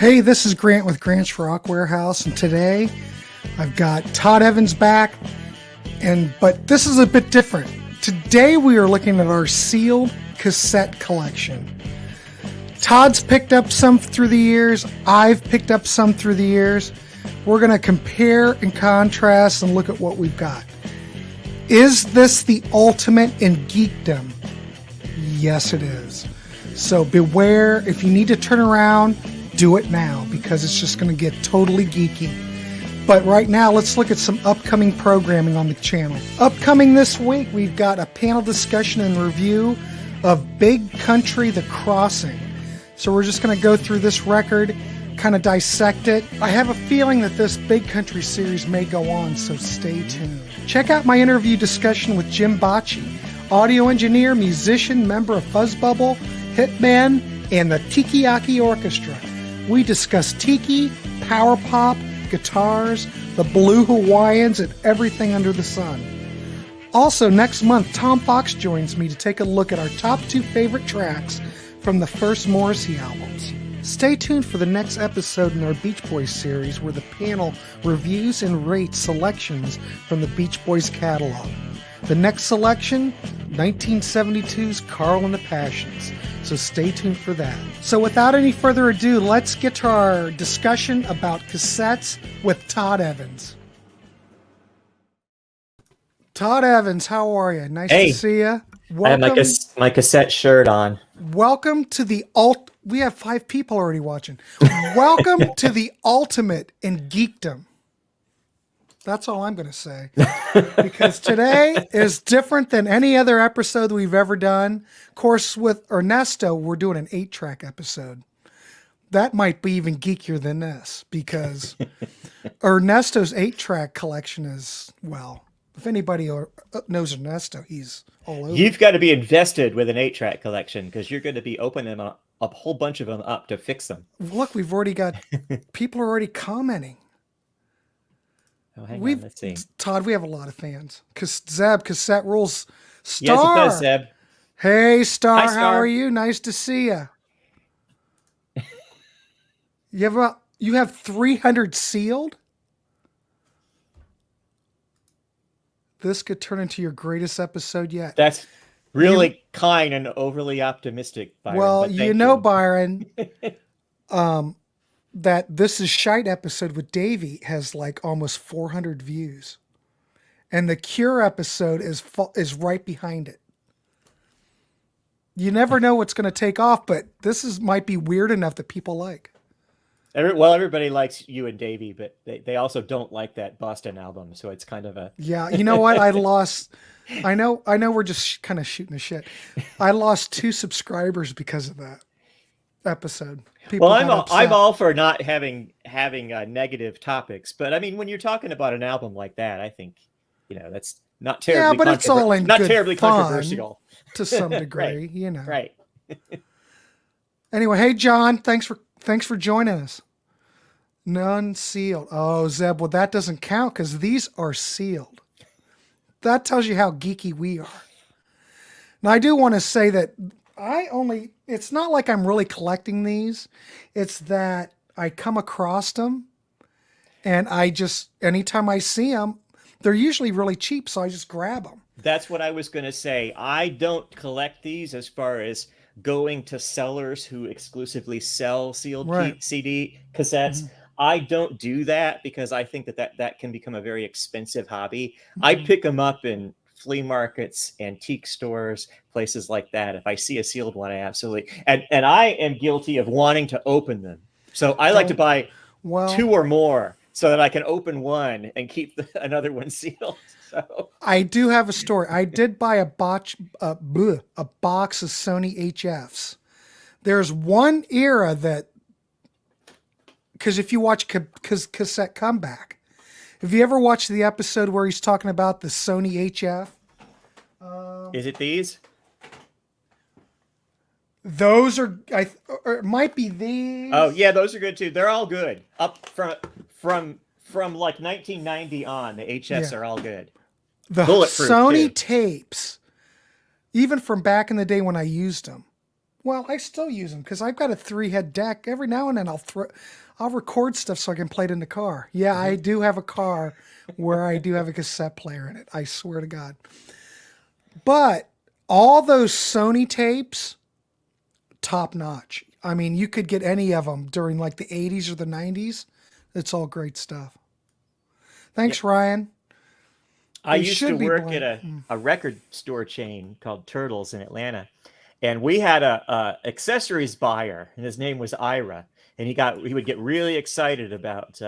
Hey, this is Grant with Grant's Rock Warehouse, and today I've got Todd Evans back, but this is a bit different. Today we are looking at our sealed cassette collection. Todd's picked up some through the years. I've picked up some through the years. We're going to compare and contrast and look at what we've got. Is this the ultimate in geekdom? Yes, it is. So beware, if you need to turn around, do it now, because it's just going to get totally geeky. But right now, let's look at some upcoming programming on the channel. Upcoming this week, we've got a panel discussion and review of Big Country: The Crossing. So we're just going to go through this record, kind of dissect it. I have a feeling that this Big Country series may go on, so stay tuned. Check out my interview discussion with Jim Bocci, audio engineer, musician, member of Fuzzbubble, Hitman, and the Tiki-Aki Orchestra. We discuss tiki, power pop, guitars, the Blue Hawaiians, and everything under the sun. Also, next month, Tom Fox joins me to take a look at our top 2 favorite tracks from the first Morrissey albums. Stay tuned for the next episode in our Beach Boys series, where the panel reviews and rates selections from the Beach Boys catalog. The next selection, 1972's Carl and the Passions. So stay tuned for that. So without any further ado, let's get to our discussion about cassettes with Todd Evans. Todd Evans, how are you? Nice to see you. Welcome. I have my cassette shirt on. Welcome to the We have 5 people already watching. Welcome to the ultimate in geekdom. That's all I'm going to say, because today is different than any other episode we've ever done. Of course, with Ernesto, we're doing an 8-track episode. That might be even geekier than this, because Ernesto's 8-track collection is, well, if anybody knows Ernesto, he's all over. You've got to be invested with an 8-track collection, because you're going to be opening a whole bunch of them up to fix them. Look, we've already got people are already commenting. Oh, hang on, let's see. Todd, we have a lot of fans. Zeb, Cassette Rules. Star. Yes, it does, Zeb. Hey, Star, Hi, Star. How are you? Nice to see you. You have 300 sealed? This could turn into your greatest episode yet. That's really kind and overly optimistic, Byron. Well, you know, Byron, that This Is Shite episode with Davy has like almost 400 views. And the Cure episode is right behind it. You never know what's going to take off, but this might be weird enough that people like. Well, everybody likes you and Davy, but they also don't like that Boston album, so it's kind of a... Yeah, you know what? I know we're just kind of shooting the shit. I lost 2 subscribers because of that episode. Well, I'm all for not having negative topics, but I mean, when you're talking about an album like that, I think, that's not terribly but it's all in not good terribly fun controversial to some degree, right. Right. Anyway, hey John, thanks for joining us. None sealed. Oh, Zeb, well that doesn't count because these are sealed. That tells you how geeky we are. Now I do want to say that it's not like I'm really collecting these. It's that I come across them and anytime I see them, they're usually really cheap. So I just grab them. That's what I was going to say. I don't collect these as far as going to sellers who exclusively sell sealed CD cassettes. Mm-hmm. I don't do that because I think that can become a very expensive hobby. Mm-hmm. I pick them up in flea markets, antique stores, places like that. If I see a sealed one, I absolutely, and I am guilty of wanting to open them. So I like to buy 2 or more so that I can open one and keep another one sealed. So I do have a story. I did buy a box of Sony HFs. There's one era that, because if you watch Cassette Comeback, have you ever watched the episode where he's talking about the Sony HF? Is it these? Those are, or it might be these. Oh yeah, those are good too. They're all good. Up from like 1990 on, the HFs are all good. The Sony tapes, even from back in the day when I used them, Well, I still use them because I've got a 3-head deck. Every now and then I'll record stuff so I can play it in the car. Yeah, I do have a car where I do have a cassette player in it. I swear to God. But all those Sony tapes, top notch. I mean, you could get any of them during like the 80s or the 90s. It's all great stuff. Thanks, Ryan. I used to work at a record store chain called Turtles in Atlanta. And we had a accessories buyer, and his name was Ira, and he would get really excited about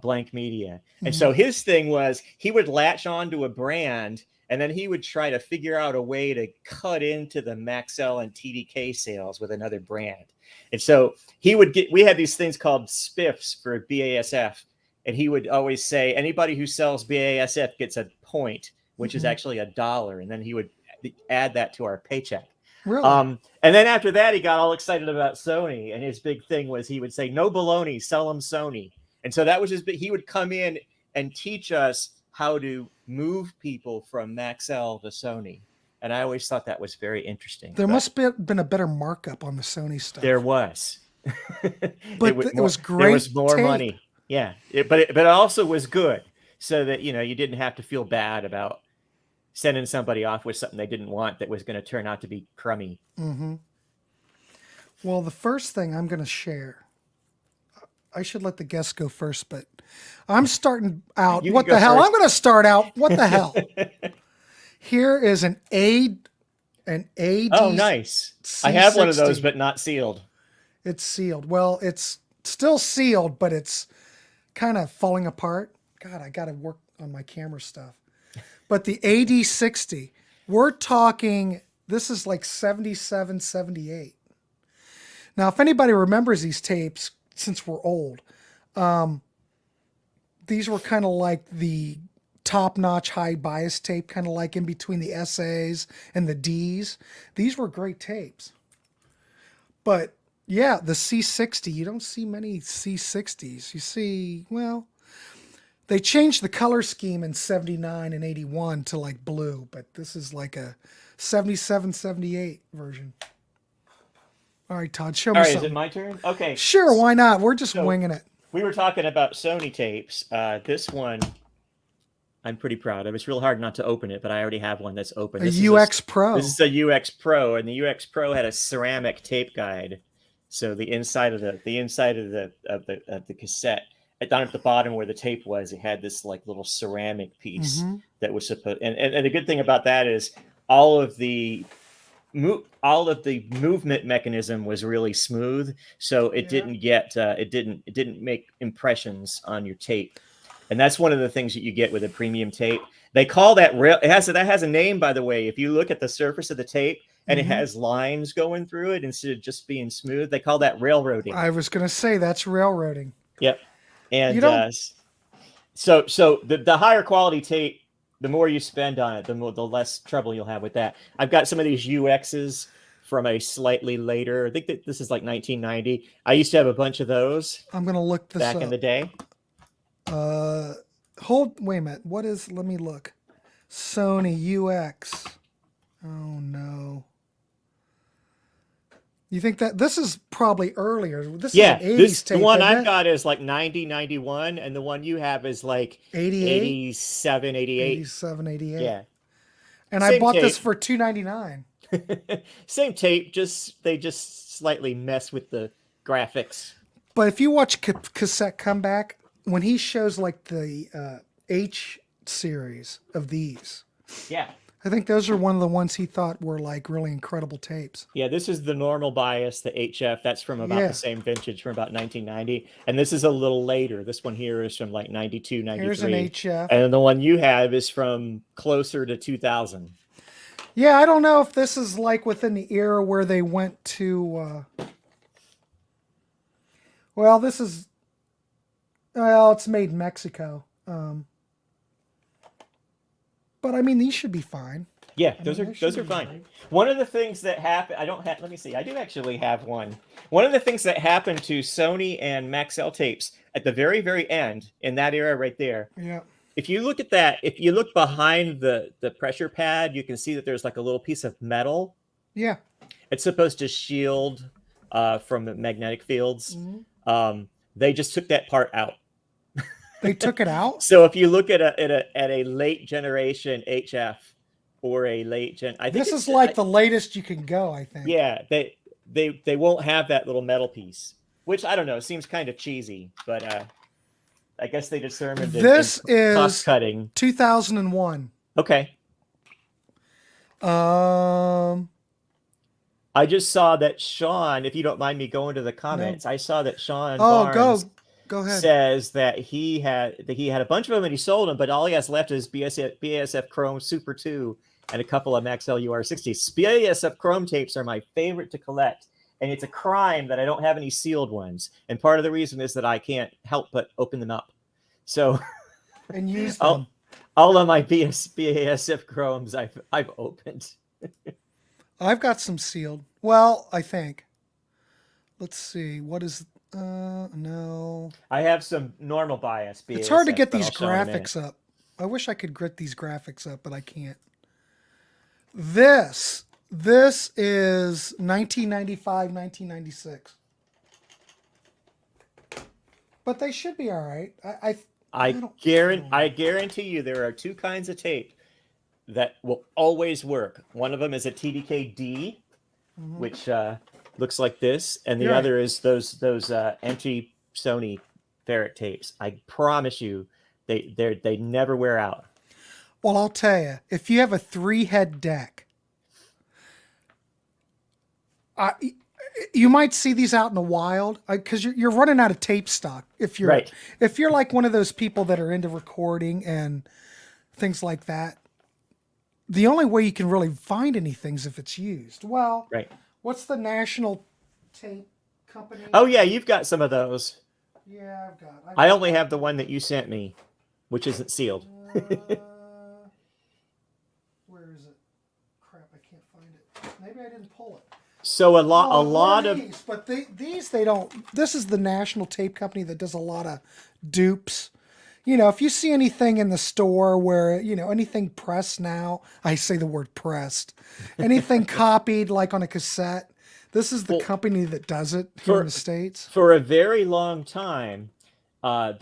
blank media. And so his thing was he would latch onto a brand, and then he would try to figure out a way to cut into the Maxell and TDK sales with another brand. And so we had these things called spiffs for BASF, and he would always say anybody who sells BASF gets a point, which is actually $1, and then he would add that to our paycheck. Really? And then after that, he got all excited about Sony, and his big thing was he would say, "No baloney, sell them Sony." And so that was his big. He would come in and teach us how to move people from Maxell to Sony, and I always thought that was very interesting. There must have been a better markup on the Sony stuff. There was, but it was great. There was more money, yeah. But it also was good, so that you didn't have to feel bad about sending somebody off with something they didn't want that was going to turn out to be crummy. Well, the first thing I'm going to share, I should let the guests go first, but I'm starting out. What the hell? I'm going to start out. What the hell? Here is an AD. Oh, nice. C60. I have one of those, but not sealed. It's sealed. Well, it's still sealed, but it's kind of falling apart. God, I got to work on my camera stuff. But the AD60, we're talking, this is like 77, 78. Now, if anybody remembers these tapes, since we're old, these were kind of like the top-notch high bias tape, kind of like in between the SAs and the Ds. These were great tapes. But yeah, the C60, you don't see many C60s. You see, well, they changed the color scheme in 79 and 81 to like blue, but this is like a 77, 78 version. All right, Todd, show me something. Is it my turn? Okay. Sure, why not? We're just winging it. We were talking about Sony tapes. This one, I'm pretty proud of. It's real hard not to open it, but I already have one that's open. This UX Pro. This is a UX Pro, and the UX Pro had a ceramic tape guide. So the inside of the cassette, down at the bottom where the tape was, it had this like little ceramic piece that was supposed. And the good thing about that is all of the movement mechanism was really smooth, so it didn't make impressions on your tape. And that's one of the things that you get with a premium tape. They call that that has a name, by the way. If you look at the surface of the tape and it has lines going through it instead of just being smooth, they call that railroading. I was going to say that's railroading. Yep. And so the higher quality tape, the more you spend on it, the less trouble you'll have with that. I've got some of these UXs from a slightly later. I think that this is like 1990. I used to have a bunch of those. I'm going to look this back in the day. Wait a minute. Let me look. Sony UX. Oh no. You think that this is probably earlier? This is an 80s tape. The one I've got is like 90, 91, and the one you have is like 88? 87, 88. 87, 88. Yeah. And I bought this for $2.99. Same tape, they just slightly mess with the graphics. But if you watch Cassette Comeback, when he shows like the H series of these, I think those are one of the ones he thought were like really incredible tapes. Yeah, this is the normal bias, the HF. That's from about the same vintage, from about 1990. And this is a little later. This one here is from like 92, 93. Here's an HF. And the one you have is from closer to 2000. Yeah, I don't know if this is like within the era where they went to... it's made in Mexico. But I mean, these should be fine. Yeah, those are fine. Right. One of the things that happened, let me see. I do actually have one. One of the things that happened to Sony and Maxell tapes at the very, very end in that era right there. Yeah. If you look at that, if you look behind the pressure pad, you can see that there's like a little piece of metal. Yeah. It's supposed to shield from the magnetic fields. They just took that part out. They took it out. So if you look at a late generation HF or a late gen, I think this is like the latest you can go. I think. Yeah, they won't have that little metal piece, which I don't know, seems kind of cheesy, but I guess they determined this is cost cutting. 2001. Okay. I just saw that Sean, if you don't mind me going to the comments, I saw that Sean Barnes go ahead. says that he had a bunch of them and he sold them, but all he has left is BASF Chrome Super 2 and a couple of Max LUR 60s. BASF Chrome tapes are my favorite to collect, and it's a crime that I don't have any sealed ones. And part of the reason is that I can't help but open them up. So and use them. All of my BASF Chromes I've opened. I've got some sealed. Well, I think. Let's see. What is no. I have some normal bias BASF. It's hard to get these graphics up. I wish I could grit these graphics up, but I can't. This is 1995, 1996. But they should be all right. I guarantee you there are two kinds of tape that will always work. One of them is a TDK-D, which looks like this, and the other is those empty Sony ferric tapes. I promise you, they never wear out. Well, I'll tell you, if you have a 3-head deck, you might see these out in the wild because you're running out of tape stock. If you're like one of those people that are into recording and things like that, the only way you can really find anything is if it's used. Well, what's the national tape company? Oh yeah, you've got some of those. Yeah, I've got. I only have the one that you sent me, which isn't sealed. Where is it? Crap, I can't find it. Maybe I didn't pull it. So a lot of these, but these they don't. This is the national tape company that does a lot of dupes. You know, if you see anything in the store where, you know, anything pressed now, I say the word pressed, anything copied like on a cassette, this is the company that does it here in the States. For a very long time, a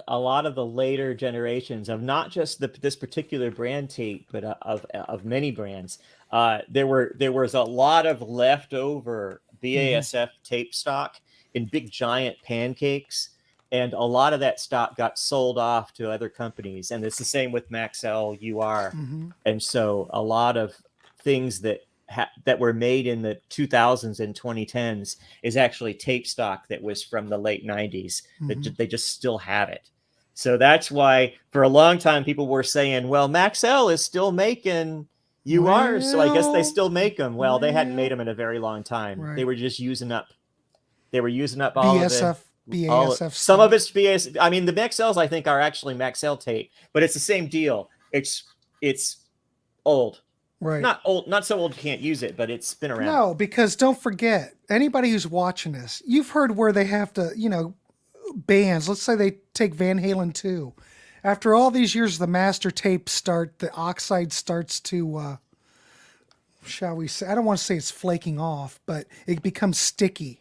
lot of the later generations of not just this particular brand tape, but of many brands, there was a lot of leftover BASF tape stock in big giant pancakes. And a lot of that stock got sold off to other companies. And it's the same with Maxell UR. And so a lot of things that were made in the 2000s and 2010s is actually tape stock that was from the late 90s. That they just still have it. So that's why for a long time people were saying, well, Maxell is still making URs. So I guess they still make them. Well, they hadn't made them in a very long time. Right. They were just using up. They were using up all BASF. of it. BASF. Some of it's BASF. I mean, the Maxells I think are actually Maxell tape, but it's the same deal. It's old, right? Not old, not so old you can't use it, but it's been around. No, because don't forget, anybody who's watching this, you've heard where they have to, you know, bands. Let's say they take Van Halen 2. After all these years, the master tape the oxide starts to, shall we say? I don't want to say it's flaking off, but it becomes sticky.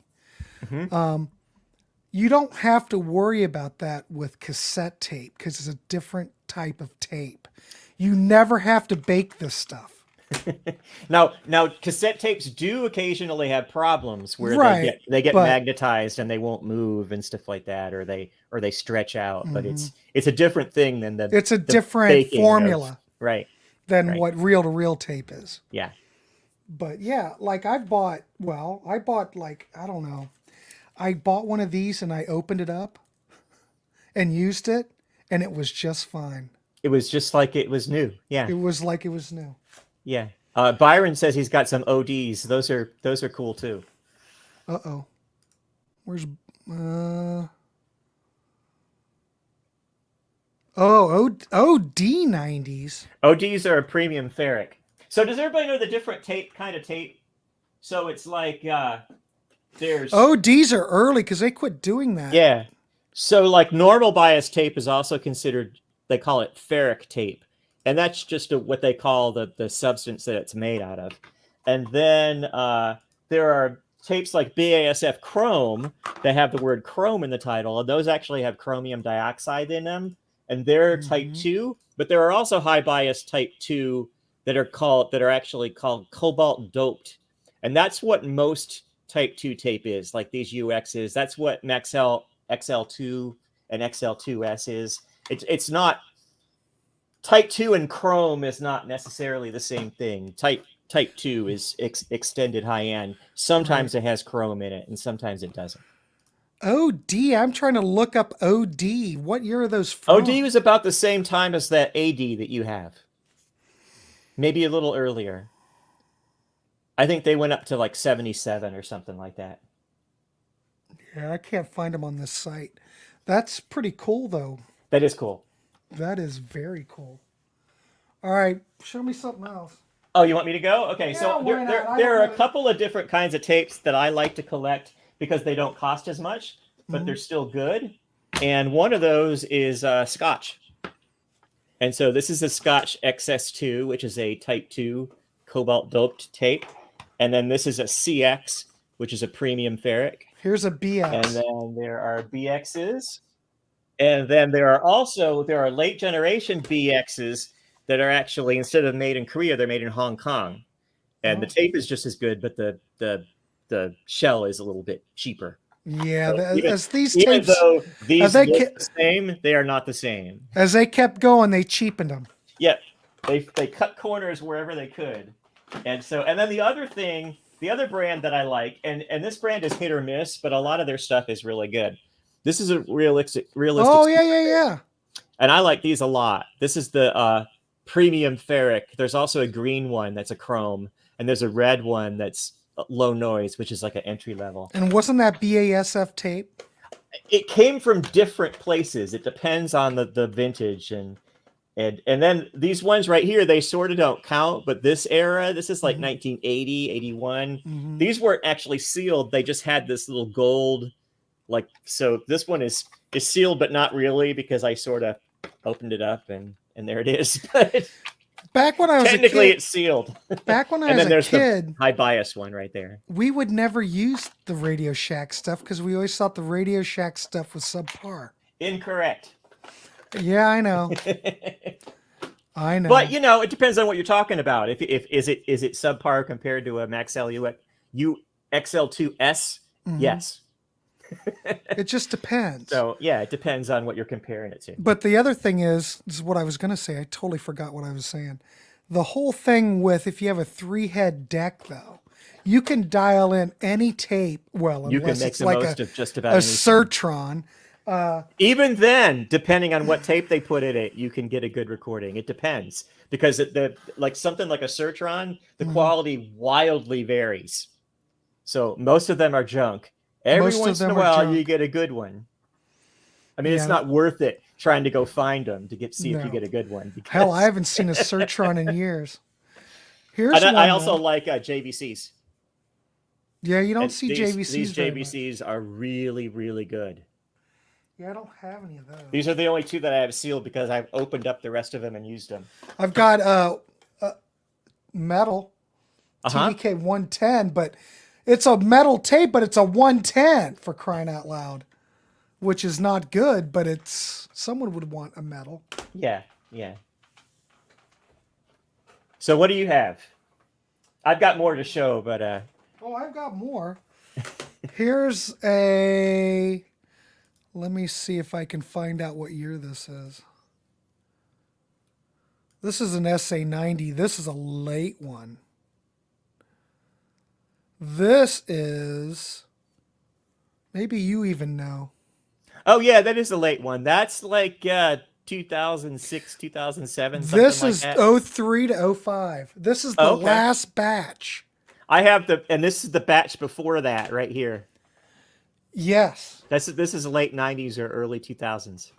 You don't have to worry about that with cassette tape because it's a different type of tape. You never have to bake this stuff. Now, cassette tapes do occasionally have problems where they get magnetized and they won't move and stuff like that, or they stretch out. But it's a different thing than it's a different formula, than what reel-to-reel tape is. Yeah. But yeah, like I bought like, I don't know. I bought one of these and I opened it up and used it, and it was just fine. It was just like it was new. Yeah. It was like it was new. Yeah. Byron says he's got some ODs. Those are cool too. Uh-oh. Where's OD90s. ODs are a premium ferric. So does everybody know the different kind of tape? So it's like there's ODs are early because they quit doing that. Yeah. So like normal bias tape is also considered, they call it ferric tape. And that's just what they call the substance that it's made out of. And then there are tapes like BASF Chrome that have the word chrome in the title, and those actually have chromium dioxide in them, and they're type 2. But there are also high bias type 2 that are actually called cobalt doped, and that's what most type 2 tape is, like these UXs. That's what Maxell XL2 and XL2S is. It's not type 2, and chrome is not necessarily the same thing. Type 2 is extended high end. Sometimes it has chrome in it, and sometimes it doesn't. OD. I'm trying to look up OD. What year are those from? OD was about the same time as that AD that you have. Maybe a little earlier. I think they went up to like 77 or something like that. Yeah, I can't find them on this site. That's pretty cool, though. That is cool. That is very cool. All right, show me something else. Oh, you want me to go? Okay, Yeah, so there are a couple of different kinds of tapes that I like to collect because they don't cost as much, but they're still good. And one of those is Scotch. And so this is a Scotch XS2, which is a type 2 cobalt doped tape. And then this is a CX, which is a premium ferric. Here's a BX. And then there are BXs. And then there are late generation BXs that are actually, instead of made in Korea, they're made in Hong Kong. And the tape is just as good, but the shell is a little bit cheaper. Yeah, So as these even tapes, though these look the same, they are not the same. As they kept going, they cheapened them. Yep, they cut corners wherever they could, and then the other brand that I like, and this brand is hit or miss, but a lot of their stuff is really good. This is a realistic. Oh yeah. And I like these a lot. This is the premium ferric. There's also a green one that's a chrome, and there's a red one that's low noise, which is like an entry level. And wasn't that BASF tape? It came from different places. It depends on the vintage, and then these ones right here, they sort of don't count, but this era, this is like 1980, 81. These weren't actually sealed. They just had this little gold, like, so this one is sealed, but not really, because I sort of opened it up and there it is. But back when I was technically a kid, it's sealed. Back when I and was then there's a kid, the high bias one right there. We would never use the Radio Shack stuff because we always thought the Radio Shack stuff was subpar. Incorrect. Yeah, I know. I know. But it depends on what you're talking about. If is it subpar compared to a Maxell XL2S? Yes. It just depends. So yeah, it depends on what you're comparing it to. But the other thing is what I was going to say. I totally forgot what I was saying. The whole thing with, if you have a 3-head deck, though, you can dial in any tape. Well, you can make the like most of just about a anything. Sertron. Even then, depending on what tape they put in it, you can get a good recording. It depends, because like something like a Sertron, the quality wildly varies. So most of them are junk. Every once in a while, you get a good one. I mean, it's not worth it trying to go find them to see if you get a good one. Because... Hell, I haven't seen a Sertron in years. I also like JVCs. Yeah, you don't see JVCs. These JVCs are really, really good. Yeah, I don't have any of those. These are the only two that I have sealed because I've opened up the rest of them and used them. I've got metal TDK 110, but it's a metal tape, but it's a 110 for crying out loud, which is not good, but someone would want a metal. Yeah. So what do you have? I've got more to show, but Oh, I've got more. Here's a... Let me see if I can find out what year this is. This is an SA90. This is a late one. This is... Maybe you even know. Oh, yeah, that is a late one. That's like 2006, 2007, something This is like that. 03 to 05. This is the last batch. I have and this is the batch before that right here. Yes. This is late 90s or early 2000s.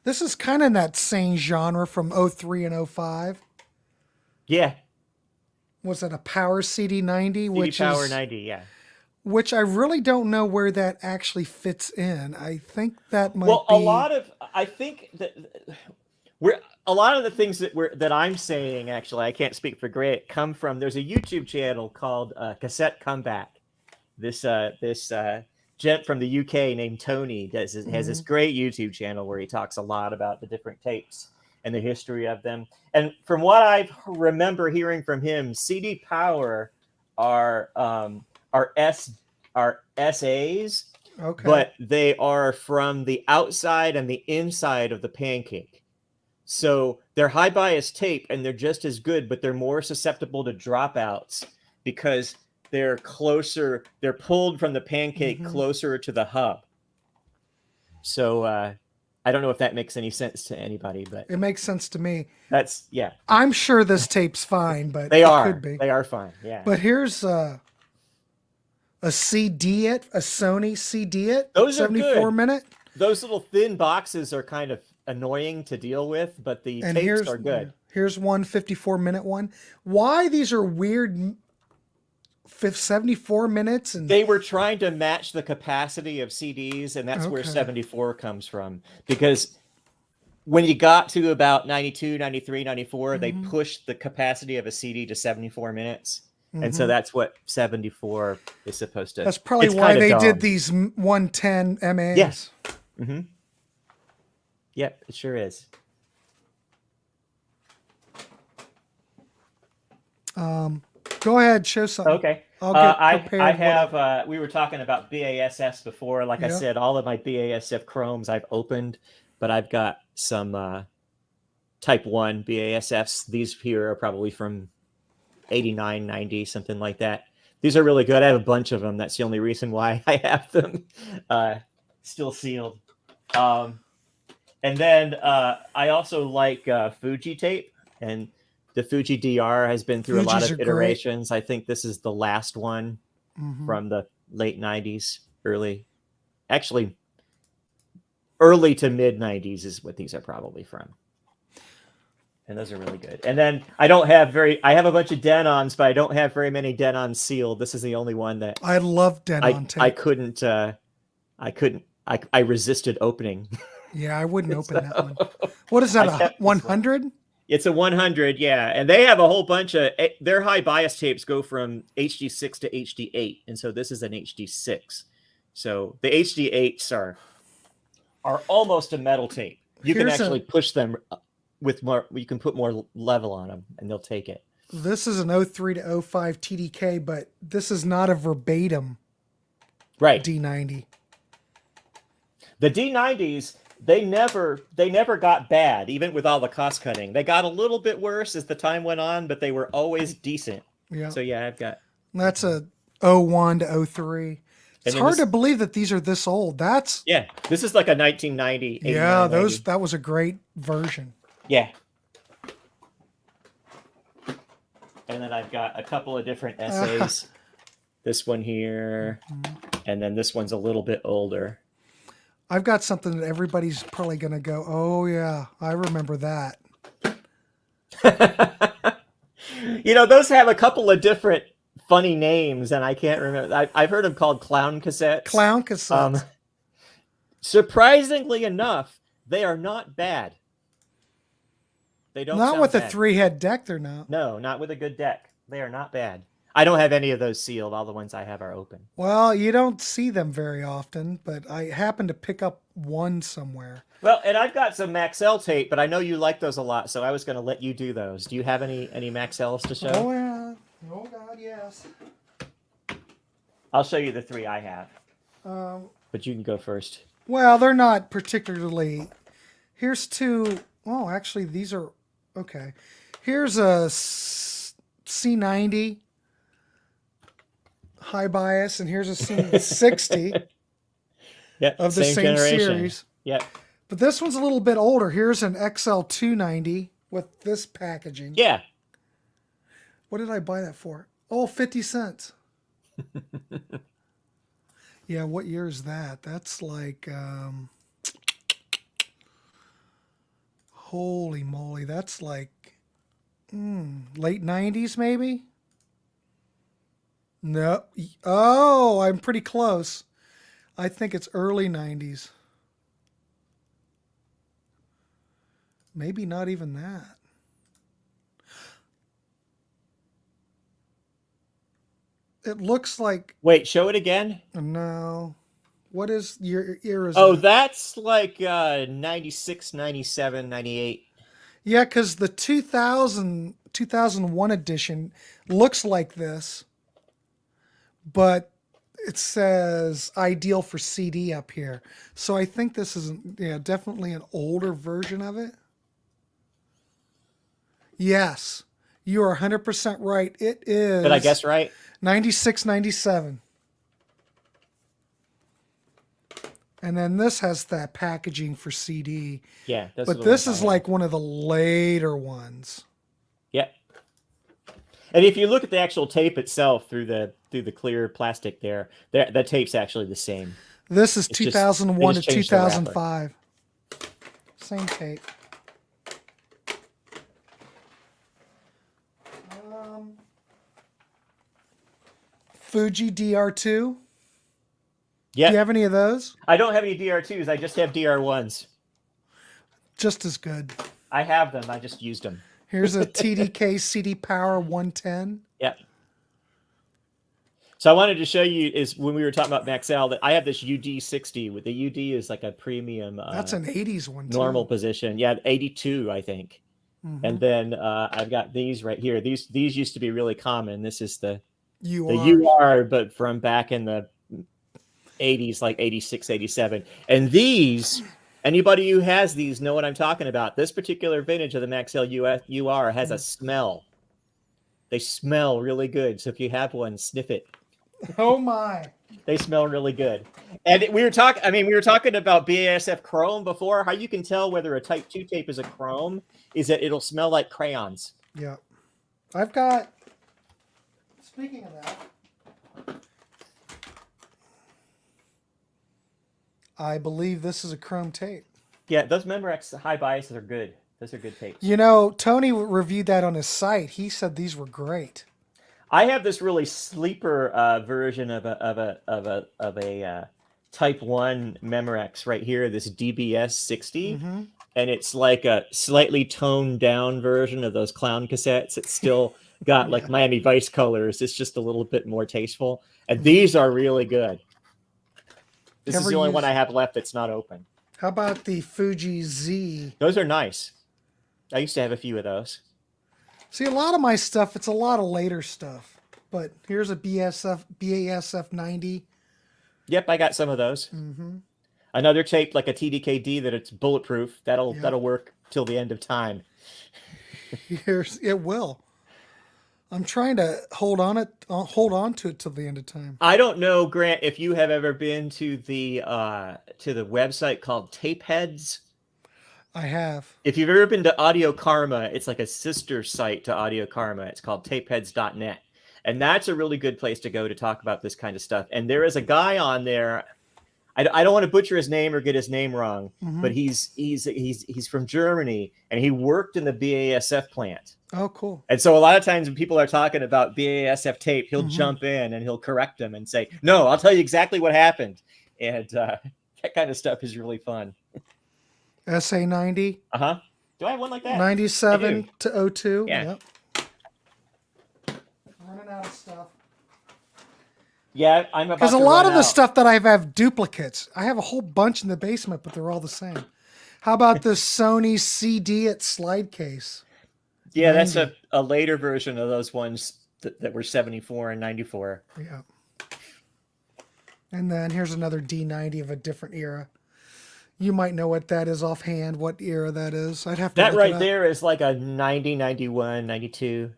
This is kind of in that same genre from 03 and 05. Yeah. Was that a Power CD90? Power 90, yeah. Which I really don't know where that actually fits in. I think that might be... I think that a lot of the things that I'm saying, actually, I can't speak for Grant, come from, there's a YouTube channel called Cassette Comeback. This gent from the UK named Tony has this great YouTube channel where he talks a lot about the different tapes and the history of them. And from what I remember hearing from him, CD Power are SAs, Okay. but they are from the outside and the inside of the pancake. So they're high bias tape and they're just as good, but they're more susceptible to dropouts because they're closer, they're pulled from the pancake closer to the hub. So I don't know if that makes any sense to anybody, but it makes sense to me. That's, yeah. I'm sure this tape's fine, but they are. Could be. They are fine, yeah. But here's a CD-it, a Sony CD-it. Those 74 are good. minute. Those little thin boxes are kind of annoying to deal with, but the tapes are good. Here's one 54-minute one. Why these are weird 74 minutes? And they were trying to match the capacity of CDs, and that's where 74 comes from. Because when you got to about 92, 93, 94, they pushed the capacity of a CD to 74 minutes. And so that's what 74 is supposed to. That's probably why they did these 110 MAs. Yes. Mm-hmm. Yep, it sure is. Go ahead, show something. Okay. I have, we were talking about BASFs before. Like I said, all of my BASF chromes I've opened, but I've got some type 1 BASFs. These here are probably from 89, 90, something like that. These are really good. I have a bunch of them. That's the only reason why I have them still sealed. And then I also like Fuji tape, and the Fuji DR has been through a lot of iterations. Great. I think this is the last one from the late 90s, early to mid 90s is what these are probably from. And those are really good. And then I have a bunch of Denons, but I don't have very many Denons sealed. This is the only one that I love Denon tape. I resisted opening. Yeah, I wouldn't open that one. What is that, a 100? It's a 100, yeah. And they have a whole bunch of, their high bias tapes go from HD6 to HD8. And so this is an HD6. So the HD8s are almost a metal tape. You can actually push them with more, you can put more level on them and they'll take it. This is an 03 to 05 TDK, but this is not a verbatim D90. The D90s, they never got bad, even with all the cost cutting. They got a little bit worse as the time went on, but they were always decent. Yeah. So yeah, I've got. That's a 01 to 03. It's hard to believe that these are this old. This is like a 1990. Yeah, that was a great version. Yeah. And then I've got a couple of different essays. This one here, and then this one's a little bit older. I've got something that everybody's probably going to go, oh, yeah, I remember that. Those have a couple of different funny names, and I can't remember. I've heard them called clown cassettes. Clown cassettes. Surprisingly enough, they are not bad. They don't. Not with a 3-head deck, they're not. No, not with a good deck. They are not bad. I don't have any of those sealed. All the ones I have are open. Well, you don't see them very often, but I happen to pick up one somewhere. Well, and I've got some Maxell tape, but I know you like those a lot, so I was going to let you do those. Do you have any Maxells to show? Oh, yeah. Oh, God, yes. I'll show you the 3 I have. But you can go first. Well, they're not particularly... Here's 2... Oh, actually, these are... Okay. Here's a C90... high bias, and here's a C60 of the same series. Yeah. But this one's a little bit older. Here's an XL290 with this packaging. Yeah. What did I buy that for? Oh, 50 cents. Yeah, what year is that? That's like, holy moly, that's like late 90s maybe? No. Oh, I'm pretty close. I think it's early 90s. Maybe not even that. It looks like... Wait, show it again. No. What is your era? Oh, that's like 96, 97, 98. Yeah, because the 2001 edition looks like this, but it says ideal for CD up here. So I think this is definitely an older version of it. Yes, you are 100% right. It is. Did I guess right? 96, 97. And then this has that packaging for CD. Yeah. But this is like one of the later ones. Yep. And if you look at the actual tape itself through the clear plastic there, the tape's actually the same. This is 2001 to 2005. Same tape. Fuji DR2. Yeah. Do you have any of those? I don't have any DR2s. I just have DR1s. Just as good. I have them. I just used them. Here's a TDK CD Power 110. Yep. So I wanted to show you is when we were talking about Maxell that I have this UD60 with the UD is like a premium. That's an 80s one too. Normal position. Yeah, 82, I think. Mm-hmm. And then I've got these right here. These used to be really common. This is the UR, but from back in the 80s, like 86, 87. And these, anybody who has these know what I'm talking about. This particular vintage of the Maxell UR has a smell. They smell really good. So if you have one, sniff it. Oh my. They smell really good. And we were talking about BASF chrome before. How you can tell whether a Type 2 tape is a chrome is that it'll smell like crayons. Yeah. I've got, speaking of that, I believe this is a chrome tape. Yeah, those Memorex high biases are good. Those are good tapes. You know, Tony reviewed that on his site. He said these were great. I have this really sleeper version of a Type 1 Memorex right here, this DBS 60. Mm-hmm. And it's like a slightly toned down version of those clown cassettes. It's still got like Miami Vice colors. It's just a little bit more tasteful. And these are really good. This is the only one I have left that's not open. How about the Fuji Z? Those are nice. I used to have a few of those. See, a lot of my stuff, it's a lot of later stuff. But here's a BASF 90. Yep, I got some of those. Mm-hmm. Another tape like a TDKD that it's bulletproof. That'll work till the end of time. It will. I'm trying to hold on to it till the end of time. I don't know, Grant, if you have ever been to the website called Tapeheads. I have. If you've ever been to Audio Karma, it's like a sister site to Audio Karma. It's called tapeheads.net. And that's a really good place to go to talk about this kind of stuff. And there is a guy on there. I don't want to butcher his name or get his name wrong, mm-hmm. but he's from Germany and he worked in the BASF plant. Oh, cool. And so a lot of times when people are talking about BASF tape, he'll mm-hmm. jump in and he'll correct them and say, no, I'll tell you exactly what happened. And that kind of stuff is really fun. SA90. Uh-huh. Do I have one like that? 97 to 02. Yeah. Yep. Running out of stuff. Yeah, I'm about to because a lot of the stuff that I have duplicates. I have a whole bunch in the basement, but they're all the same. How about the Sony CD at slide case? Yeah, 90. That's a later version of those ones that were 74 and 94. Yeah. And then here's another D90 of a different era. You might know what that is offhand, what era that is. I'd have to that right there is like a 90, 91, 92.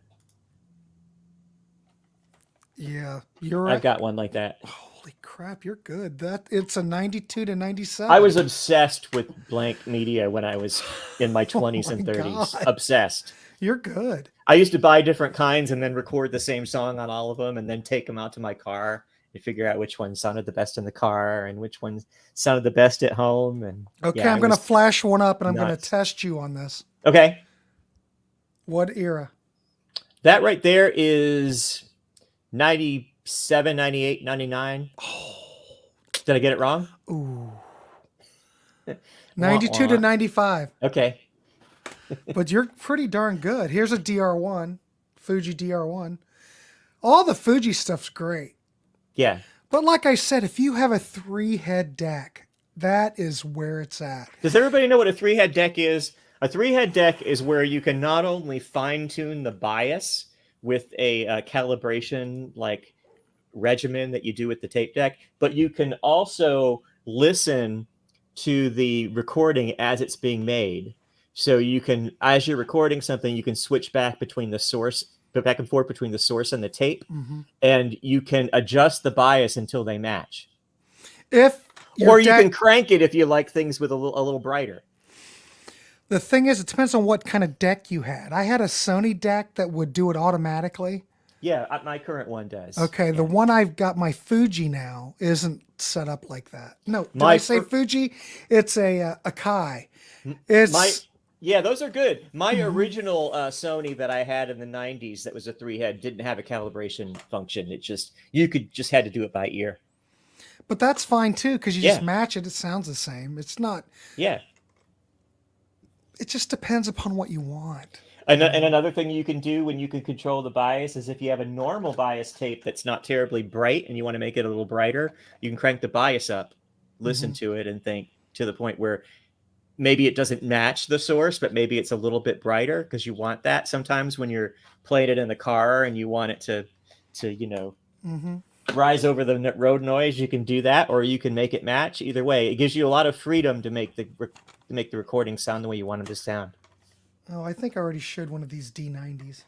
Yeah, you're right. I've got one like that. Holy crap, you're good. It's a 92 to 97. I was obsessed with blank media when I was in my 20s and 30s. God. Obsessed. You're good. I used to buy different kinds and then record the same song on all of them and then take them out to my car and figure out which one sounded the best in the car and which one sounded the best at home. And okay, I'm going to flash one up and I'm going to test you on this. Okay. What era? That right there is 97, 98, 99. Oh. Did I get it wrong? Ooh. 92 to 95. Okay. But you're pretty darn good. Here's a DR1, Fuji DR1. All the Fuji stuff's great. Yeah. But like I said, if you have a 3-head deck, that is where it's at. Does everybody know what a 3-head deck is? A 3-head deck is where you can not only fine-tune the bias with a calibration like regimen that you do with the tape deck, but you can also listen to the recording as it's being made. So you can, as you're recording something, you can switch back between the source, back and forth between the source and the tape, and you can adjust the bias until they match. Or you can crank it if you like things with a little brighter. The thing is, it depends on what kind of deck you had. I had a Sony deck that would do it automatically. Yeah, my current one does. Okay, yeah. The one I've got, my Fuji now, isn't set up like that. No, did I say Fuji? It's a Akai. Yeah, those are good. My original Sony that I had in the 90s that was a 3-head didn't have a calibration function. It just, you had to do it by ear. But that's fine too, because you just match it. It sounds the same. It's not. Yeah. It just depends upon what you want. And another thing you can do when you can control the bias is if you have a normal bias tape that's not terribly bright and you want to make it a little brighter, you can crank the bias up, listen to it, and think to the point where maybe it doesn't match the source, but maybe it's a little bit brighter because you want that sometimes when you're playing it in the car and you want it to rise over the road noise. You can do that, or you can make it match. Either way, it gives you a lot of freedom to make the recording sound the way you want them to sound. Oh, I think I already showed one of these D90s.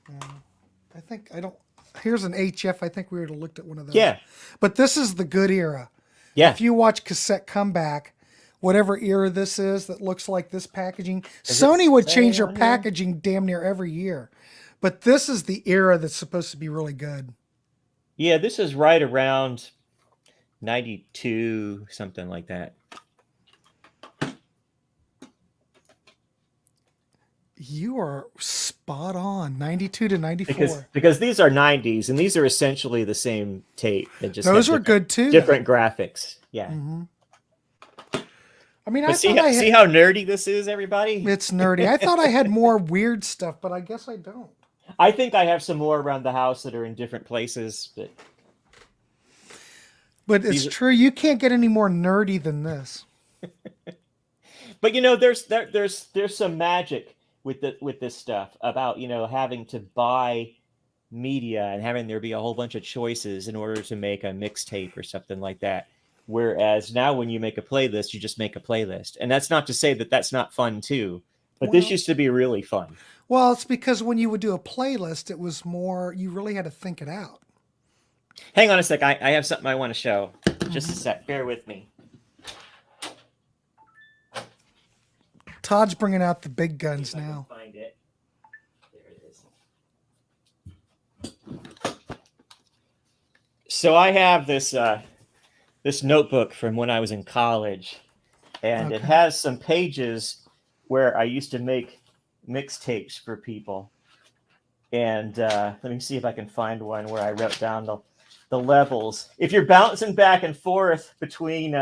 Here's an HF. I think we already looked at one of those. Yeah. But this is the good era. Yeah. If you watch Cassette come back, whatever era this is that looks like this packaging, Sony would change their packaging damn near every year. But this is the era that's supposed to be really good. Yeah, this is right around 92, something like that. You are spot on. 92 to 94. Because these are 90s, and these are essentially the same tape. Those were good too. Different graphics. Yeah. I mean, see how nerdy this is, everybody? It's nerdy. I thought I had more weird stuff, but I guess I don't. I think I have some more around the house that are in different places. But it's true. You can't get any more nerdy than this. But there's some magic with this stuff about having to buy media and having there be a whole bunch of choices in order to make a mixtape or something like that. Whereas now when you make a playlist, you just make a playlist. And that's not to say that that's not fun too, but this used to be really fun. Well, it's because when you would do a playlist, it was more, you really had to think it out. Hang on a sec. I have something I want to show. Just a sec. Bear with me. Todd's bringing out the big guns now. Find it. There it is. So I have this this notebook from when I was in college, and it has some pages where I used to make mixtapes for people. And let me see if I can find one where I wrote down the levels. If you're bouncing back and forth between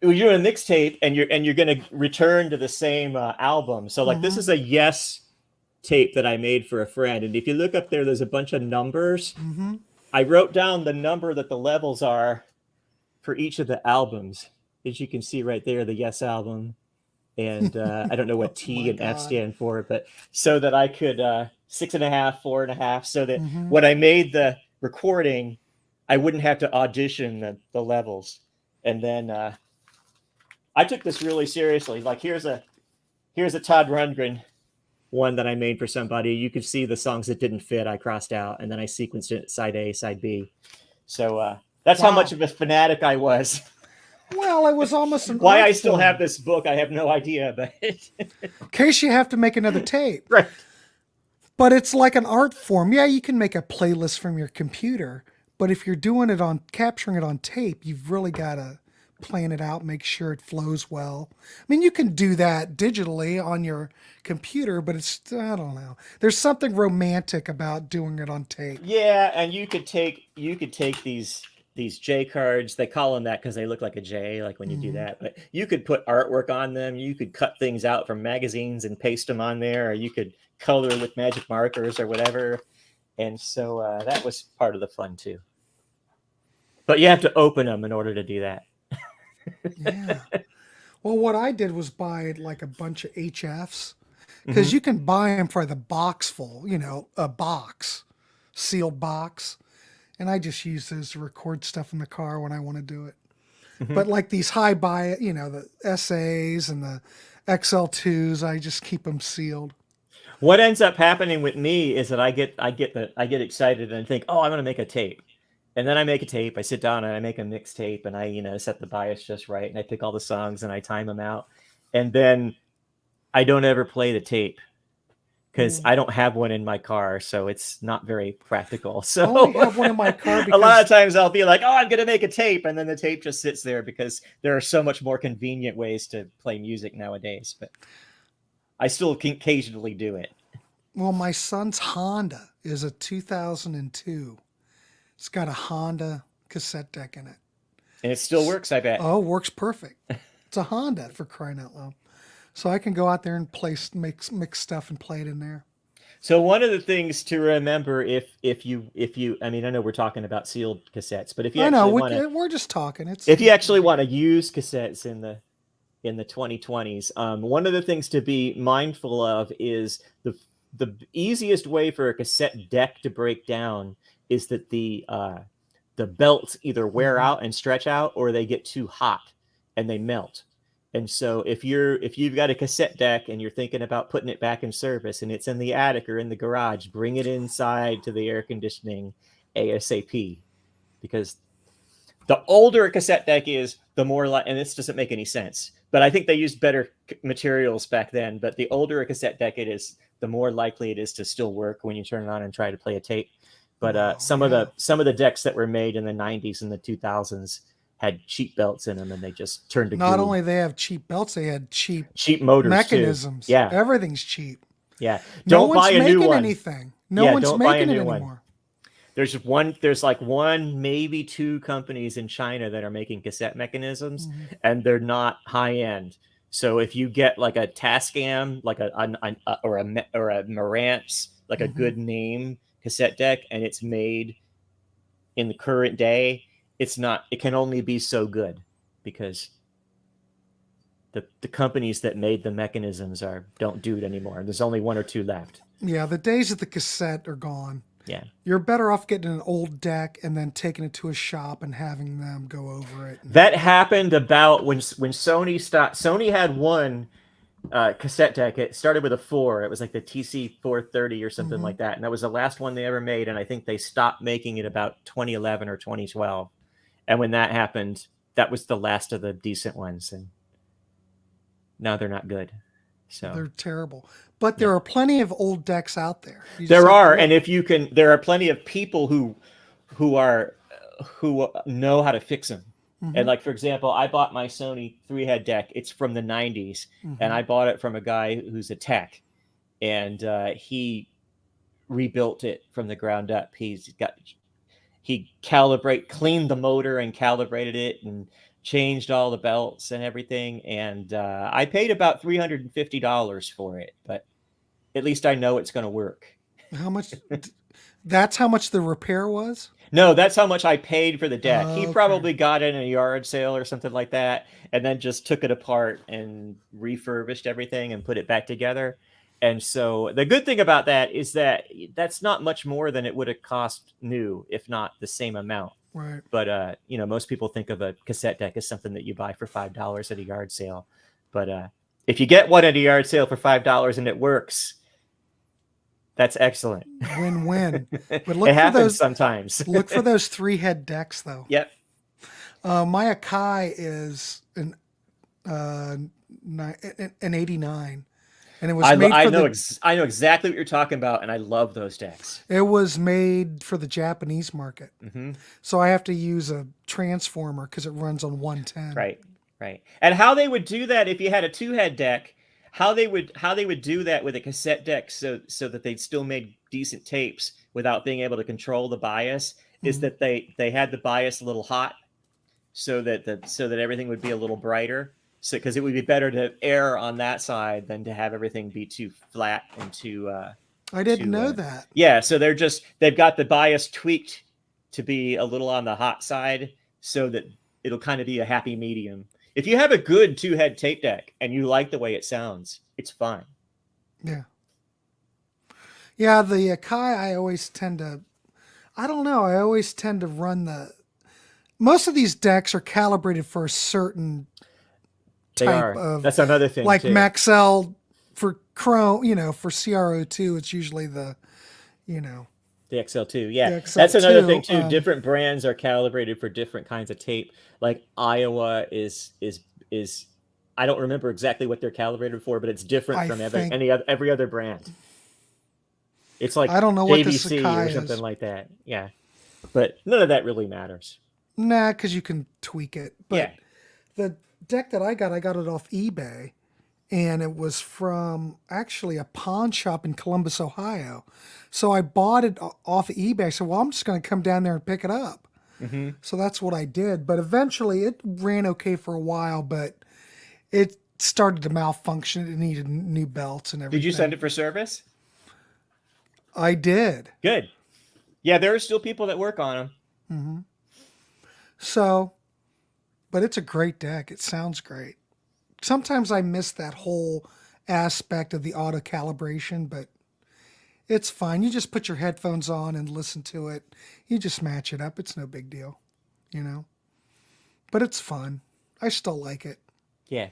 you're doing a mixtape and you're going to return to the same album. So like this is a Yes tape that I made for a friend, and if you look up there, there's a bunch of numbers. I wrote down the number that the levels are for each of the albums, as you can see right there, the Yes album, and I don't know what T and F stand for, but so that I could 6.5, 4.5, so that when I made the recording, I wouldn't have to audition the levels. And then I took this really seriously. Like here's a Todd Rundgren one that I made for somebody. You could see the songs that didn't fit, I crossed out, and then I sequenced it side A, side B. So that's how much of a fanatic I was. Well, it was almost why I still have this book, I have no idea, but in case you have to make another tape. Right. But it's like an art form. Yeah, you can make a playlist from your computer, but if you're doing it capturing it on tape, you've really got to plan it out, make sure it flows well. I mean, you can do that digitally on your computer, but I don't know. There's something romantic about doing it on tape. Yeah, and you could take these these J cards. They call them that because they look like a J, like when you do that. But you could put artwork on them. You could cut things out from magazines and paste them on there, or you could color with magic markers or whatever. And so that was part of the fun too. But you have to open them in order to do that. Yeah. Well, what I did was buy like a bunch of HFs because you can buy them for the box full, a box, sealed box. And I just use those to record stuff in the car when I want to do it. But like these the SAs and the XL2s, I just keep them sealed. What ends up happening with me is that I get excited and think, oh, I'm going to make a tape. And then I make a tape, I sit down and I make a mixtape, and I, set the bias just right, and I pick all the songs and I time them out. And then I don't ever play the tape because I don't have one in my car, so it's not very practical. So I only have one in my car because a lot of times I'll be like, oh, I'm going to make a tape, and then the tape just sits there because there are so much more convenient ways to play music nowadays. But I still can occasionally do it. Well, my son's Honda is a 2002. It's got a Honda cassette deck in it. And it still works, I bet. Oh, works perfect. It's a Honda, for crying out loud. So I can go out there and mix stuff and play it in there. So one of the things to remember if you I mean, I know we're talking about sealed cassettes, but if you we're just talking. If you actually want to use cassettes in the 2020s, one of the things to be mindful of is the easiest way for a cassette deck to break down is that the belts either wear out and stretch out, or they get too hot and they melt. And so if you've got a cassette deck and you're thinking about putting it back in service and it's in the attic or in the garage, bring it inside to the air conditioning ASAP, because the older a cassette deck is, the more and this doesn't make any sense, but I think they used better materials back then. But the older a cassette deck it is, the more likely it is to still work when you turn it on and try to play a tape. But some of the decks that were made in the 90s and the 2000s had cheap belts in them, and they just turned to Not glue. only they have cheap belts, they had cheap motors mechanisms. Too. Yeah, everything's cheap. Yeah, don't buy a new one. Anything. No one's making it anymore. There's like one, maybe two companies in China that are making cassette mechanisms, and they're not high end. So if you get like a Tascam, like a Marantz, like a good name cassette deck, and it's made in the current day, it can only be so good because the companies that made the mechanisms don't do it anymore. There's only one or two left. Yeah, the days of the cassette are gone. Yeah. You're better off getting an old deck and then taking it to a shop and having them go over it. That happened about when Sony stopped. Sony had one cassette deck. It started with a 4. It was like the TC 430 or something like that. And that was the last one they ever made. And I think they stopped making it about 2011 or 2012. And when that happened, that was the last of the decent ones. And now they're not good. So they're terrible. But there are plenty of old decks out there. There are, and there are plenty of people who know how to fix them. And like, for example, I bought my Sony 3-head deck. It's from the 90s, and I bought it from a guy who's a tech, and he rebuilt it from the ground up. He cleaned the motor and calibrated it and changed all the belts and everything. And I paid about $350 for it, but at least I know it's going to work. How much? That's how much the repair was? No, that's how much I paid for the deck. He probably got it in a yard sale or something like that, and then just took it apart and refurbished everything and put it back together. And so the good thing about that is that that's not much more than it would have cost new, if not the same amount. Right. But, most people think of a cassette deck as something that you buy for $5 at a yard sale. But if you get one at a yard sale for $5 and it works, that's excellent. Win-win. But look it happens sometimes. Look for those 3-head decks, though. Yep. My Akai is an 89. And it was I know exactly what you're talking about, and I love those decks. It was made for the Japanese market. So I have to use a transformer because it runs on 110. Right. And how they would do that if you had a 2-head deck, how they would do that with a cassette deck so that they'd still make decent tapes without being able to control the bias is that they had the bias a little hot, so that everything would be a little brighter. So because it would be better to err on that side than to have everything be too flat and too. I didn't know that. Yeah, so they've got the bias tweaked to be a little on the hot side, so that it'll kind of be a happy medium. If you have a good 2-head tape deck and you like the way it sounds, it's fine. Yeah. Yeah, the Akai, I always tend to, I don't know, I always tend to run most of these decks are calibrated for a certain type of. That's another thing, like too. Maxell for Chrome, for CRO2, it's usually the XL2, yeah. XL2, That's another thing too. Different brands are calibrated for different kinds of tape. Like Iowa is I don't remember exactly what they're calibrated for, but it's different from every other brand. It's like I don't know JVC what the Sakai or something like that. Yeah, but none of that really matters. Nah, because you can tweak it. But yeah. The deck that I got it off eBay, and it was from actually a pawn shop in Columbus, Ohio. So I bought it off of eBay. I said, well, I'm just going to come down there and pick it up. Mm-hmm. So that's what I did. But eventually it ran okay for a while, but it started to malfunction. It needed new belts and everything. Did you send it for service? I did. Good. Yeah, there are still people that work on them. Mm-hmm. So, but it's a great deck. It sounds great. Sometimes I miss that whole aspect of the auto calibration, but it's fine. You just put your headphones on and listen to it. You just match it up. It's no big deal, But it's fun. I still like it. Yeah.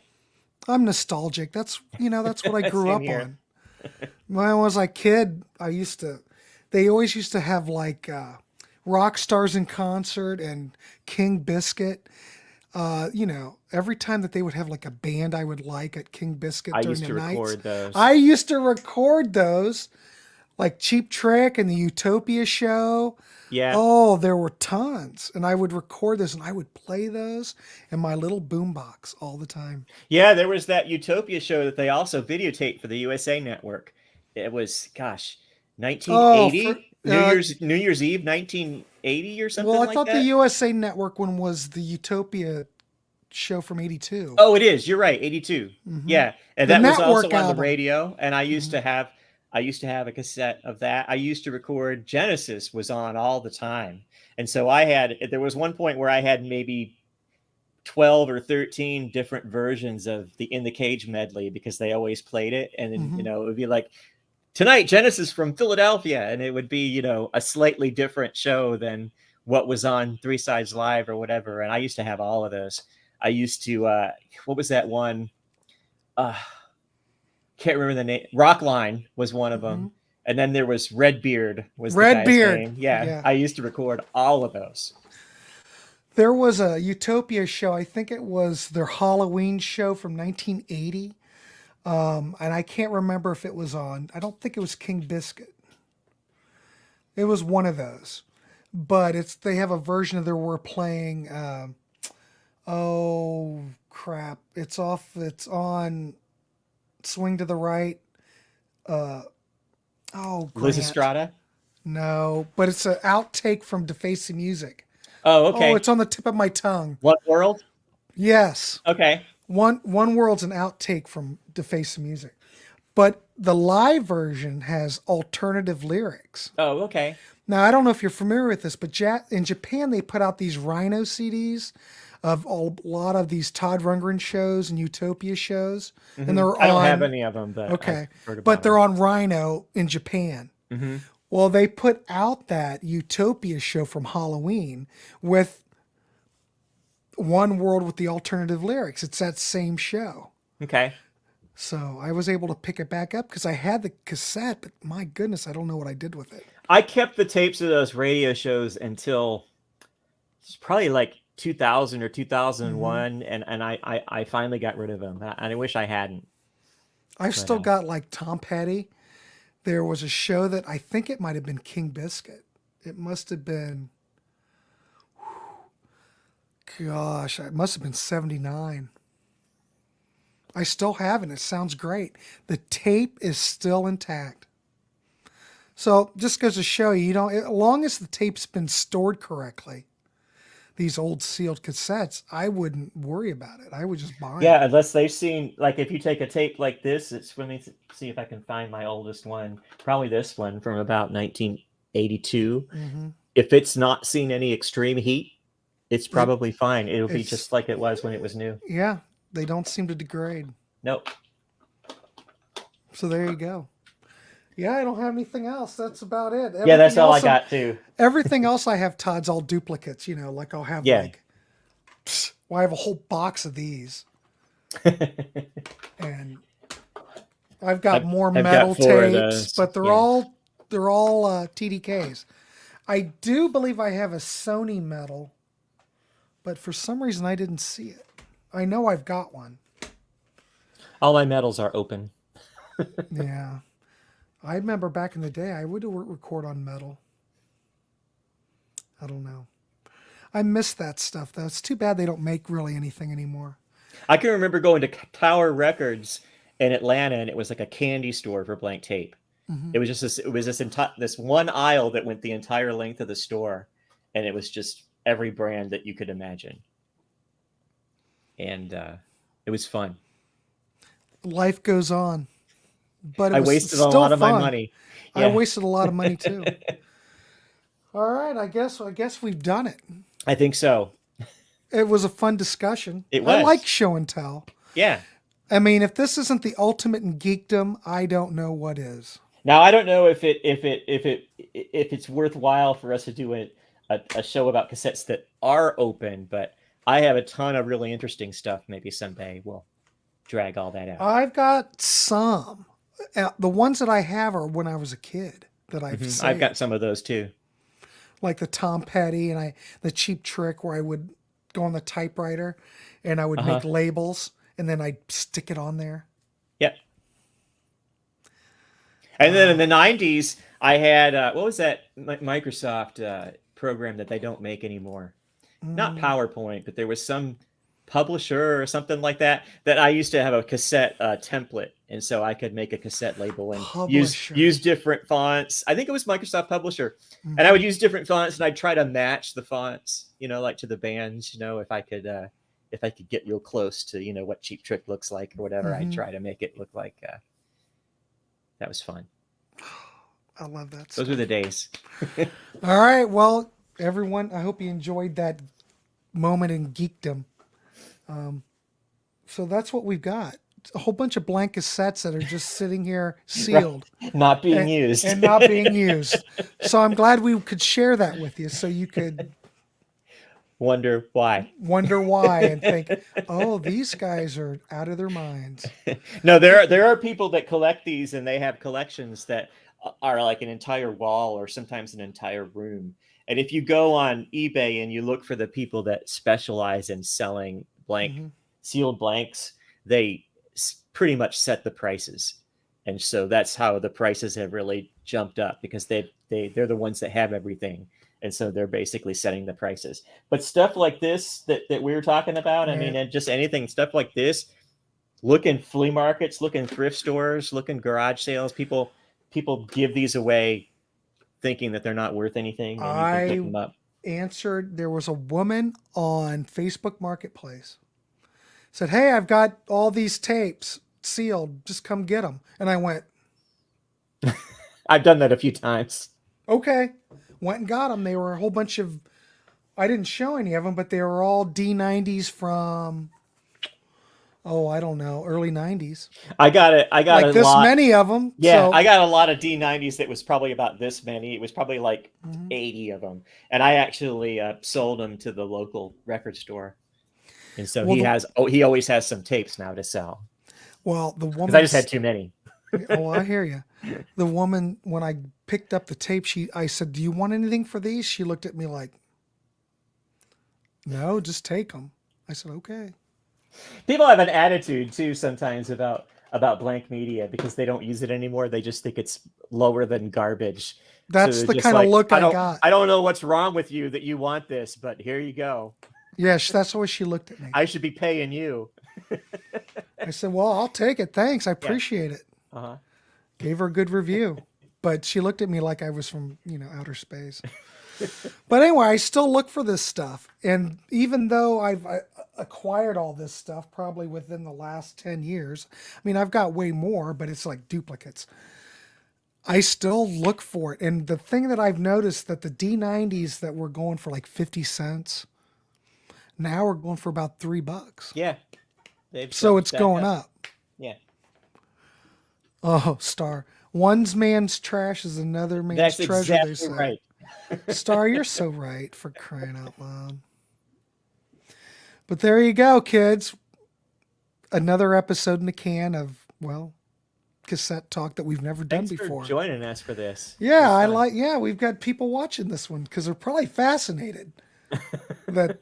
I'm nostalgic. That's what I grew up on. When I was a kid, they always used to have like Rock Stars in Concert and King Biscuit. Every time that they would have like a band I would like at King Biscuit during the nights. I used to record those, like Cheap Trick and the Utopia Show. Yeah. Oh, there were tons. And I would record those and I would play those in my little boombox all the time. Yeah, there was that Utopia Show that they also videotaped for the USA Network. It was, 1980? New Year's Eve, 1980 or something like that? Well, I thought the USA Network one was the Utopia show from 82. Oh, it is. You're right. 82. Mm-hmm. Yeah. And that was also on the radio. And I used to have a cassette of that. I used to record Genesis was on all the time. And so there was one point where I had maybe 12 or 13 different versions of the In the Cage medley because they always played it. And then, it would be like, tonight, Genesis from Philadelphia. And it would be, a slightly different show than what was on Three Sides Live or whatever. And I used to have all of those. I used to, what was that one? Can't remember the name. Rockline was one of them. And then there was Redbeard was the guy's name. Yeah, I used to record all of those. There was a Utopia show. I think it was their Halloween show from 1980. And I can't remember if it was on. I don't think it was King Biscuit. It was one of those. But they have a version of we're playing. Oh crap! It's on Swing to the Right. Liz Estrada? No, but it's an outtake from Defacing Music. Oh, okay. Oh, it's on the tip of my tongue. One World? Yes. Okay. One World's an outtake from Defacing Music. But the live version has alternative lyrics. Oh, okay. Now, I don't know if you're familiar with this, but in Japan, they put out these Rhino CDs of a lot of these Todd Rundgren shows and Utopia shows. Mm-hmm. And I don't have any of them, but okay. But they're on Rhino in Japan. Mm-hmm. Well, they put out that Utopia show from Halloween with One World with the alternative lyrics. It's that same show. Okay. So I was able to pick it back up because I had the cassette, but my goodness, I don't know what I did with it. I kept the tapes of those radio shows until probably like 2000 or 2001, and I finally got rid of them. And I wish I hadn't. I've still got like Tom Petty. There was a show that I think it might have been King Biscuit. It must have been, gosh, it must have been 79. I still have it. It sounds great. The tape is still intact. So just goes to show you, as long as the tape's been stored correctly, these old sealed cassettes, I wouldn't worry about it. I would just buy them. Yeah, unless they've seen, like, if you take a tape like this, let me see if I can find my oldest one. Probably this one from about 1982. Mm-hmm. If it's not seen any extreme heat, it's probably fine. It'll be just like it was when it was new. Yeah, they don't seem to degrade. Nope. So there you go. Yeah, I don't have anything else. That's about it. Yeah, that's all I got too. Everything else I have, Todd's all duplicates. Like I'll have I have a whole box of these, and I've got more metal tapes, but they're all TDKs. I do believe I have a Sony metal, but for some reason I didn't see it. I know I've got one. All my metals are open. Yeah. I remember back in the day, I would record on metal. I don't know. I miss that stuff, though. It's too bad they don't make really anything anymore. I can remember going to Tower Records in Atlanta, and it was like a candy store for blank tape. Mm-hmm. It was just this one aisle that went the entire length of the store, and it was just every brand that you could imagine. And it was fun. Life goes on. But I wasted a lot of my money. Yeah. I wasted a lot of money too. All right, I guess we've done it. I think so. It was a fun discussion. It was. I like show and tell. Yeah. I mean, if this isn't the ultimate in geekdom, I don't know what is. Now, I don't know if it's worthwhile for us to do a show about cassettes that are open, but I have a ton of really interesting stuff. Maybe someday we'll drag all that out. I've got some. The ones that I have are when I was a kid that I've saved. I've got some of those too. Like the Tom Petty and the Cheap Trick, where I would go on the typewriter and I would make labels and then I'd stick it on there. Yep. And then in the 90s, I had, what was that Microsoft program that they don't make anymore? Not PowerPoint, but there was some publisher or something like that I used to have a cassette template, and so I could make a cassette label and use different fonts. I think it was Microsoft Publisher, and I would use different fonts, and I'd try to match the fonts, like to the bands. If I could get real close to what Cheap Trick looks like or whatever, I'd try to make it look like. That was fun. I love that. Those were the days. All right, well, everyone, I hope you enjoyed that moment in geekdom. So that's what we've got. A whole bunch of blank cassettes that are just sitting here sealed. Right. Not being used. And not being used. So I'm glad we could share that with you so you could wonder why and think, oh, these guys are out of their minds. No, there are people that collect these, and they have collections that are like an entire wall or sometimes an entire room. And if you go on eBay and you look for the people that specialize in selling sealed blanks, they pretty much set the prices, and so that's how the prices have really jumped up, because they're the ones that have everything, and so they're basically setting the prices. But stuff like this that we were talking about, I mean, and just anything, stuff like this, look in flea markets, look in thrift stores, look in garage sales. People give these away thinking that they're not worth anything, and you can pick them up. Answered, there was a woman on Facebook Marketplace said, hey, I've got all these tapes sealed, just come get them. And I went, I've done that a few times. Okay. Went and got them. They were a whole bunch of, I didn't show any of them, but they were all D90s from, I don't know, early 90s. I got like this lot. Many of them. Yeah, so I got a lot of D90s that was probably about this many. It was probably like 80 of them. And I actually sold them to the local record store. And so he always has some tapes now to sell. Well, the woman, because I just had too many. Oh, I hear you. The woman, when I picked up the tape, I said, do you want anything for these? She looked at me like, no, just take them. I said, okay. People have an attitude too sometimes about blank media because they don't use it anymore. They just think it's lower than garbage. That's so the kind of look I got. I don't know what's wrong with you that you want this, but here you go. Yes, that's the way she looked at me. I should be paying you. I said, well, I'll take it. Thanks. I appreciate it. Uh-huh. Gave her a good review. but she looked at me like I was from, outer space. But anyway, I still look for this stuff. And even though I've acquired all this stuff probably within the last 10 years, I mean, I've got way more, but it's like duplicates. I still look for it. And the thing that I've noticed that the D90s that were going for like 50 cents now are going for about $3. Yeah. So it's going up. Yeah. Oh, Star. One man's trash is another man's That's treasure, exactly they say. right. Star, you're so right, for crying out loud. But there you go, kids. Another episode in the can of, cassette talk that we've never done before. Thanks for joining us for this. Yeah, we've got people watching this one because they're probably fascinated that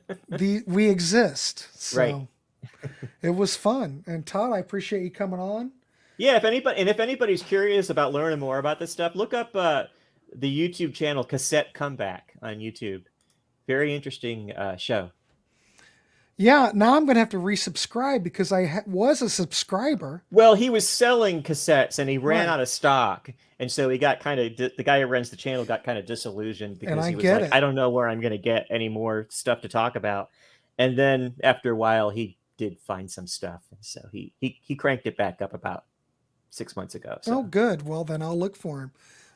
we exist. So right. It was fun. And Todd, I appreciate you coming on. Yeah, if anybody's curious about learning more about this stuff, look up the YouTube channel Cassette Comeback on YouTube. Very interesting show. Yeah, now I'm going to have to resubscribe because I was a subscriber. Well, he was selling cassettes and he ran out of stock. And so he got the guy who runs the channel got kind of disillusioned because he was like, I don't know where I'm going to get any more stuff to talk about. And then after a while, he did find some stuff. And so he cranked it back up about 6 months ago. So. Oh, good. Well, then I'll look for him.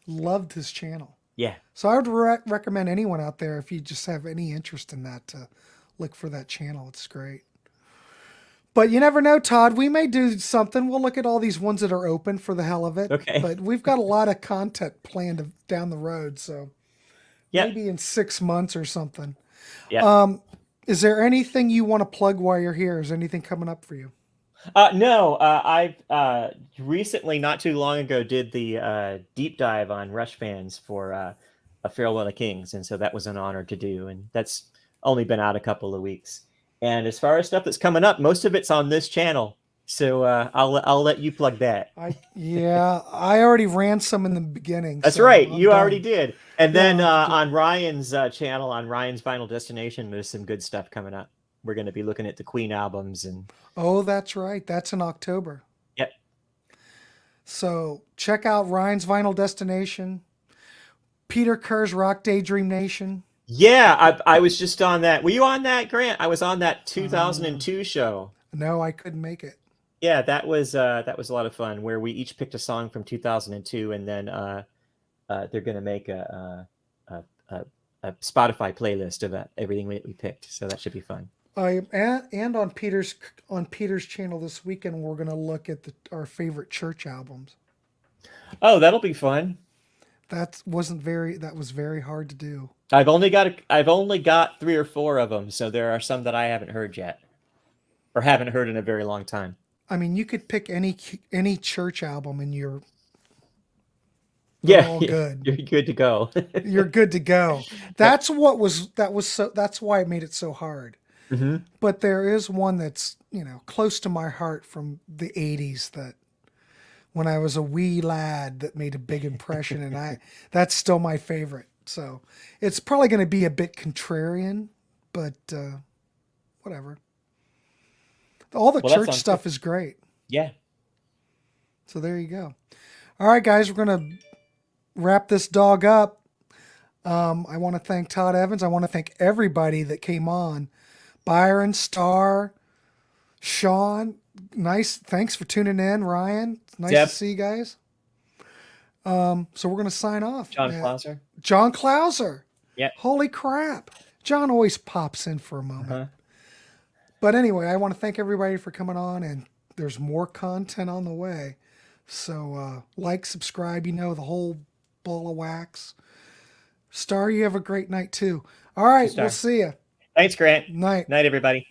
Loved his channel. Yeah. So I would recommend anyone out there, if you just have any interest in that, to look for that channel. It's great. But you never know, Todd. We may do something. We'll look at all these ones that are open for the hell of it. Okay. But we've got a lot of content planned down the road. So maybe in 6 months or something. Yeah. Is there anything you want to plug while you're here? Is anything coming up for you? No, I've recently, not too long ago, did the deep dive on Rush fans for A Farewell to Kings. And so that was an honor to do. And that's only been out a couple of weeks. And as far as stuff that's coming up, most of it's on this channel. So I'll let you plug that. I already ran some in the beginning. That's right. You already did. And then on Ryan's channel, on Ryan's Final Destination, there's some good stuff coming up. We're going to be looking at the Queen albums and. Oh, that's right. That's in October. Yep. So check out Ryan's Vinyl Destination, Peter Kerr's Rock Daydream Nation. Yeah, I was just on that. Were you on that, Grant? I was on that 2002 show. No, I couldn't make it. Yeah, that was a lot of fun. Where we each picked a song from 2002, and then they're going to make a Spotify playlist of everything we picked. So that should be fun. And on Peter's channel this weekend, we're going to look at our favorite church albums. Oh, that'll be fun. That was very hard to do. I've only got 3 or 4 of them, so there are some that I haven't heard yet, or haven't heard in a very long time. I mean, you could pick any church album, and you're all good. You're good to go. You're good to go. That's why it made it so hard. Mm-hmm. But there is one that's close to my heart from the 80s that when I was a wee lad that made a big impression, and that's still my favorite. So it's probably going to be a bit contrarian, but whatever. All the church stuff is great. Yeah. So there you go. All right, guys, we're going to wrap this dog up. I want to thank Todd Evans. I want to thank everybody that came on. Byron, Star, Sean, nice. Thanks for tuning in, Ryan. Nice to see you guys. So we're going to sign off. John Clauser. John Clauser. Yeah. Holy crap. John always pops in for a moment. Uh-huh. But anyway, I want to thank everybody for coming on, and there's more content on the way. So like, subscribe, the whole ball of wax. Star, you have a great night too. All right, we'll see you. Thanks, Grant. Night. Night, everybody.